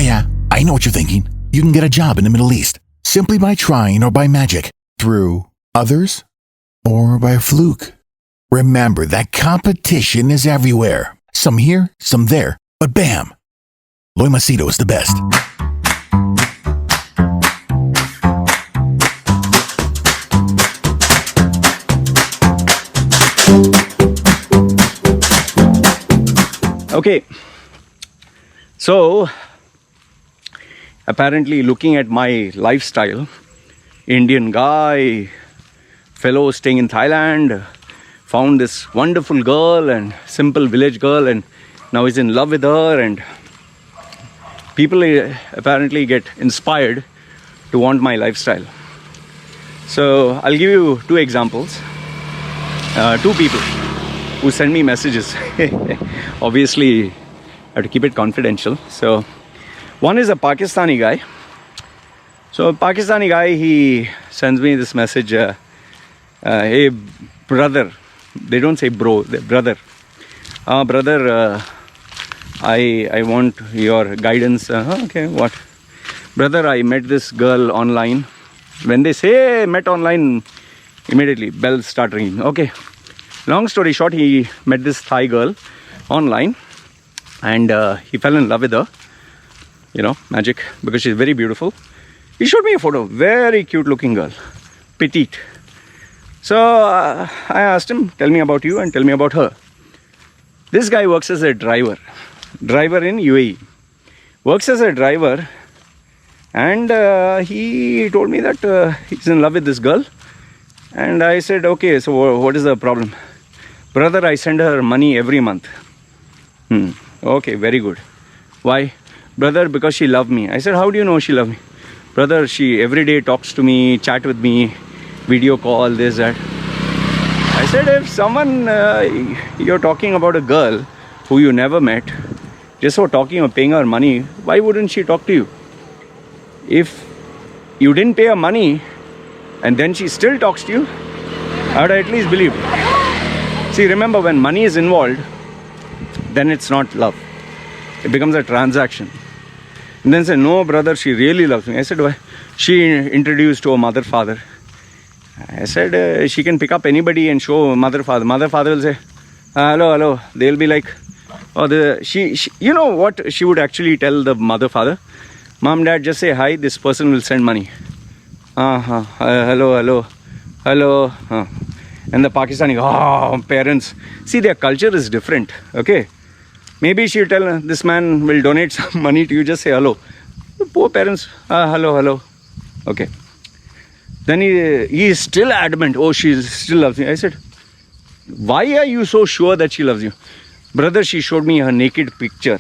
Yeah, I know what you're thinking. You can get a job in the Middle East simply by trying or by magic, through others, or by fluke. Remember that competition is everywhere. Some here, some there, but bam! Loy Macedo is the best. Okay, so apparently looking at my lifestyle, Indian guy, fellow staying in Thailand, found this wonderful girl and simple village girl, and now he's in love with her, and people apparently get inspired to want my lifestyle. So I'll give you two examples. Two people who send me messages. Obviously, I have to keep it confidential. So one is a Pakistani guy. So a Pakistani guy, he sends me this message, hey brother, they don't say bro, they brother. Brother, I want your guidance. Okay, what? Brother, I met this girl online. When they say met online, immediately bells start ringing. Okay, long story short, he met this Thai girl online, and he fell in love with her. You know, magic, because she's very beautiful. He showed me a photo, very cute looking girl, petite. So I asked him, tell me about you and tell me about her. This guy works as a driver in UAE. Works as a driver, and he told me that he's in love with this girl. And I said, okay, so what is the problem? Brother, I send her money every month. Okay, very good. Why? Brother, because she loved me. I said, how do you know she loved me? Brother, she every day talks to me, chat with me, video call, this, that. I said, if someone, you're talking about a girl who you never met, just for talking or paying her money, why wouldn't she talk to you? If you didn't pay her money and then she still talks to you, I would at least believe. See, remember, when money is involved, then it's not love. It becomes a transaction. And then say, no, brother, she really loves me. I said, why? She introduced to her mother, father. I said, she can pick up anybody and show mother, father. Mother, father will say, hello. They'll be like, oh, she, you know what she would actually tell the mother, father? Mom, dad, just say hi, this person will send money. Hello. And the Pakistani, parents. See, their culture is different, okay? Maybe she'll tell, this man will donate some money to you, just say hello. The poor parents, hello. Okay. Then he is still adamant, oh, she still loves me. I said, why are you so sure that she loves you? Brother, she showed me her naked picture.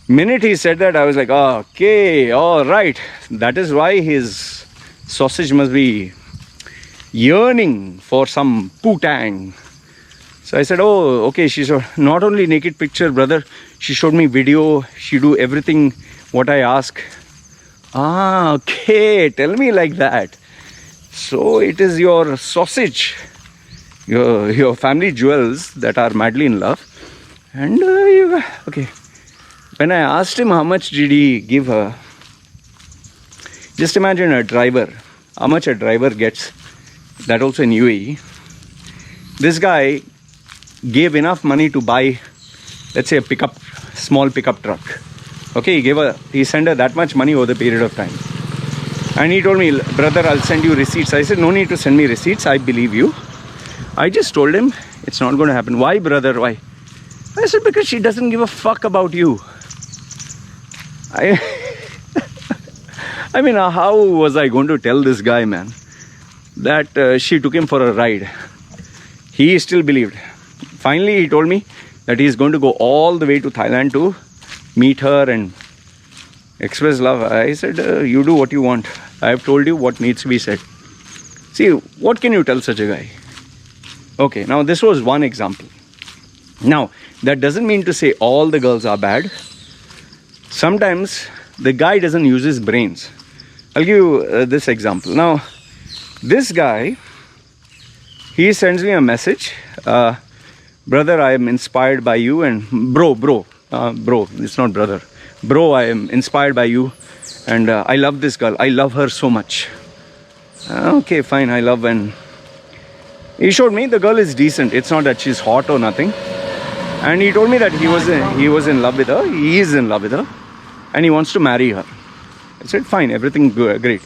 Minute he said that, I was like, okay, all right. That is why his sausage must be yearning for some putang. So I said, oh, okay, she showed not only naked picture, brother, she showed me video, she do everything what I ask. Okay, tell me like that. So it is your sausage, your family jewels that are madly in love. And okay, when I asked him how much did he give her, just imagine a driver, how much a driver gets, that also in UAE. This guy gave enough money to buy, let's say, a small pickup truck. Okay, he sent her that much money over the period of time. And he told me, brother, I'll send you receipts. I said, no need to send me receipts. I believe you. I just told him, it's not going to happen. Why, brother? Why? I said, because she doesn't give a fuck about you. I mean, how was I going to tell this guy, man, that she took him for a ride? He still believed. Finally, he told me that he's going to go all the way to Thailand to meet her and express love. I said, you do what you want. I have told you what needs to be said. See, what can you tell such a guy? Okay, now this was one example. Now, that doesn't mean to say all the girls are bad. Sometimes the guy doesn't use his brains. I'll give you this example. Now, this guy, he sends me a message. Brother, I am inspired by you, and bro, bro, it's not brother. Bro, I am inspired by you and I love this girl. I love her so much. Okay, fine, I love. And he showed me the girl is decent. It's not that she's hot or nothing. And he told me that he was in love with her. He is in love with her. And he wants to marry her. I said, fine, everything good, great.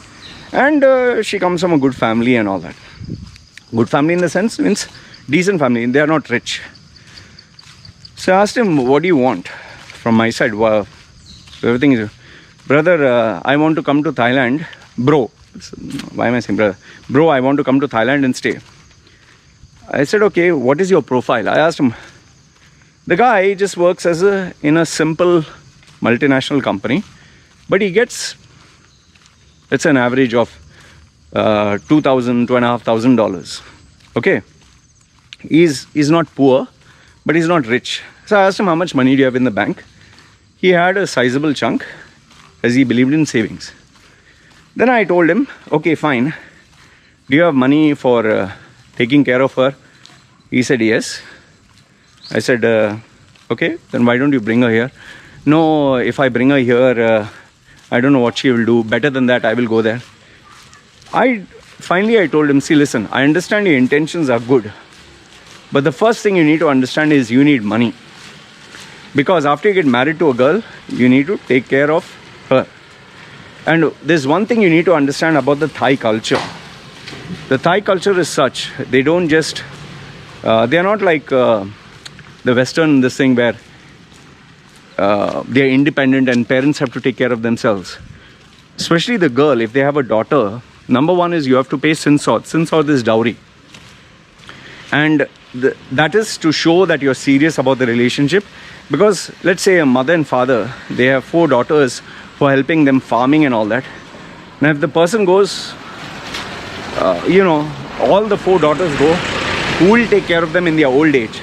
And she comes from a good family and all that. Good family in the sense means decent family. They are not rich. So I asked him, what do you want from my side? Wow. Everything is, brother, I want to come to Thailand. Bro, why am I saying brother? Bro, I want to come to Thailand and stay. I said, okay, what is your profile? I asked him. The guy just works in a simple multinational company, but he gets, it's an average of $2,000, $2,500. Okay, he's not poor, but he's not rich. So I asked him, how much money do you have in the bank? He had a sizable chunk, as he believed in savings. Then I told him, okay, fine. Do you have money for taking care of her? He said yes. I said, okay, then why don't you bring her here? No, if I bring her here, I don't know what she will do. Better than that, I will go there. Finally, I told him, see, listen, I understand your intentions are good. But the first thing you need to understand is you need money. Because after you get married to a girl, you need to take care of her. And there's one thing you need to understand about the Thai culture. The Thai culture is such, they don't just, they are not like the Western, this thing where they are independent and parents have to take care of themselves. Especially the girl, if they have a daughter, number one is you have to pay sinsod. Sinsod is dowry. And that is to show that you're serious about the relationship. Because let's say a mother and father, they have 4 daughters who are helping them farming and all that. Now if the person goes, all the 4 daughters go, who will take care of them in their old age?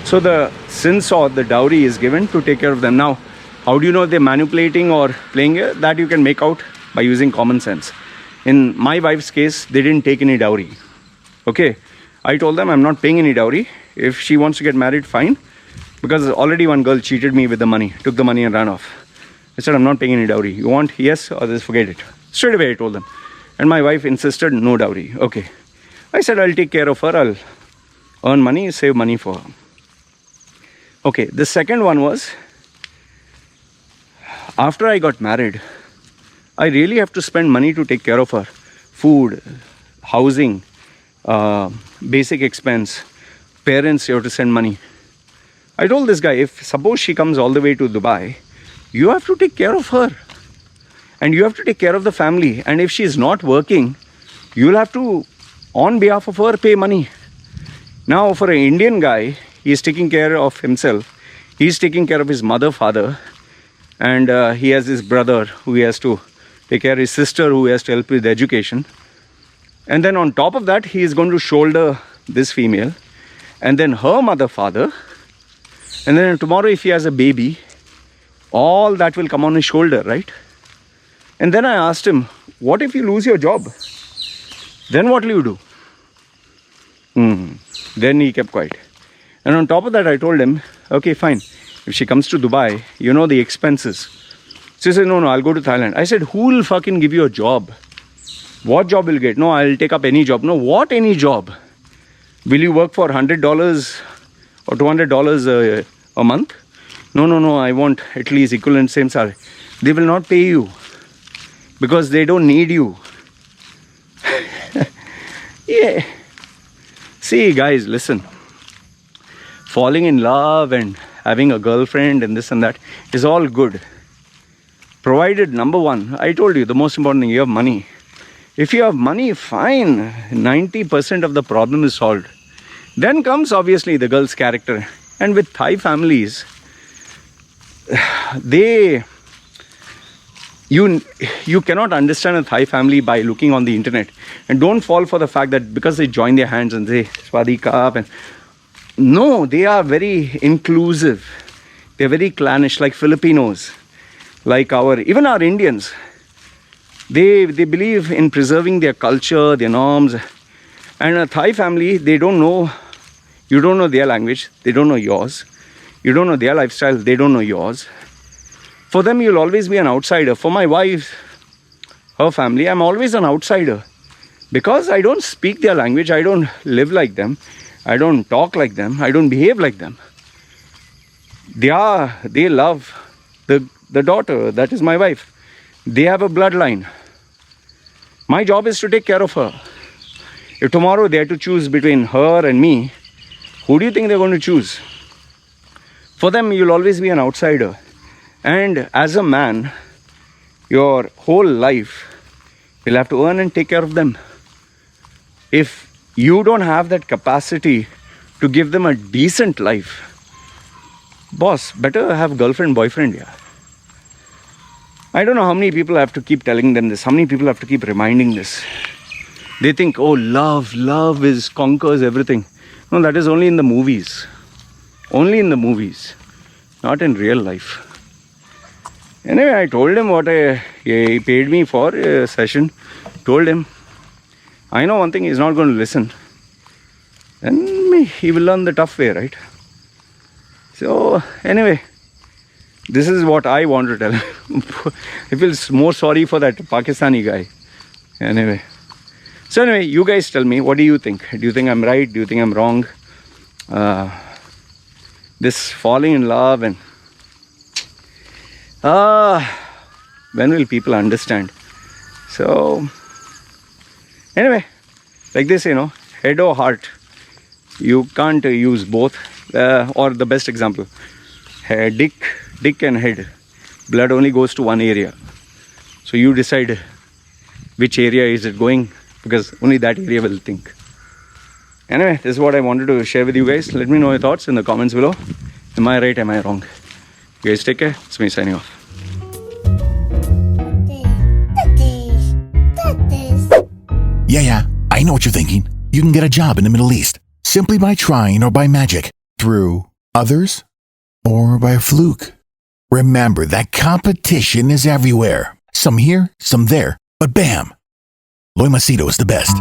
So the sinsod, the dowry is given to take care of them. Now, how do you know if they're manipulating or playing? That you can make out by using common sense. In my wife's case, they didn't take any dowry. Okay, I told them I'm not paying any dowry. If she wants to get married, fine. Because already one girl cheated me with the money, took the money and ran off. I said, I'm not paying any dowry. You want? Yes, or just forget it. Straight away I told them. And my wife insisted, no dowry. Okay. I said, I'll take care of her. I'll earn money, save money for her. Okay, the second one was, after I got married, I really have to spend money to take care of her. Food, housing, basic expense, parents, you have to send money. I told this guy, if suppose she comes all the way to Dubai, you have to take care of her. And you have to take care of the family. And if she is not working, you'll have to, on behalf of her, pay money. Now, for an Indian guy, he is taking care of himself. He's taking care of his mother, father. And he has his brother who he has to take care of, his sister who he has to help with education. And then on top of that, he is going to shoulder this female. And then her mother, father. And then tomorrow, if he has a baby, all that will come on his shoulder, right? And then I asked him, what if you lose your job? Then what will you do? Then he kept quiet. And on top of that, I told him, okay, fine. If she comes to Dubai, you know the expenses. She said, no, I'll go to Thailand. I said, who will fucking give you a job? What job will you get? No, I'll take up any job. No, what any job? Will you work for $100 or $200 a month? No, I want at least equivalent same salary. They will not pay you because they don't need you. Yeah. See, guys, listen. Falling in love and having a girlfriend and this and that is all good. Provided, number one, I told you, the most important thing, you have money. If you have money, fine. 90% of the problem is solved. Then comes, obviously, the girl's character. And with Thai families, you cannot understand a Thai family by looking on the internet. And don't fall for the fact that because they join their hands and say Swadikap and no, they are very inclusive. They're very clannish, like Filipinos, like even our Indians. They believe in preserving their culture, their norms. And a Thai family, they don't know, you don't know their language, they don't know yours. You don't know their lifestyle, they don't know yours. For them, you'll always be an outsider. For my wife, her family, I'm always an outsider. Because I don't speak their language, I don't live like them, I don't talk like them, I don't behave like them. They love the daughter, that is my wife. They have a bloodline. My job is to take care of her. If tomorrow they have to choose between her and me, who do you think they're going to choose? For them, you'll always be an outsider. And as a man, your whole life, you'll have to earn and take care of them. If you don't have that capacity to give them a decent life, boss, better have girlfriend, boyfriend, yeah. I don't know how many people have to keep telling them this, how many people have to keep reminding this. They think, oh, love conquers everything. No, that is only in the movies. Only in the movies, not in real life. Anyway, I told him what he paid me for a session. Told him, I know one thing, he's not going to listen. Then he will learn the tough way, right? So, anyway, this is what I want to tell him. I feel more sorry for that Pakistani guy. Anyway. So anyway, you guys tell me, what do you think? Do you think I'm right? Do you think I'm wrong? This falling in love and... when will people understand? So... Anyway, like this, head or heart. You can't use both. Or the best example, dick and head. Blood only goes to one area. So you decide which area is it going, because only that area will think. Anyway, this is what I wanted to share with you guys. Let me know your thoughts in the comments below. Am I right? Am I wrong? You guys take care. It's me signing off. Yeah, I know what you're thinking. You can get a job in the Middle East simply by trying or by magic, through others or by fluke. Remember that competition is everywhere. Some here, some there, but bam! Loy Macedo is the best.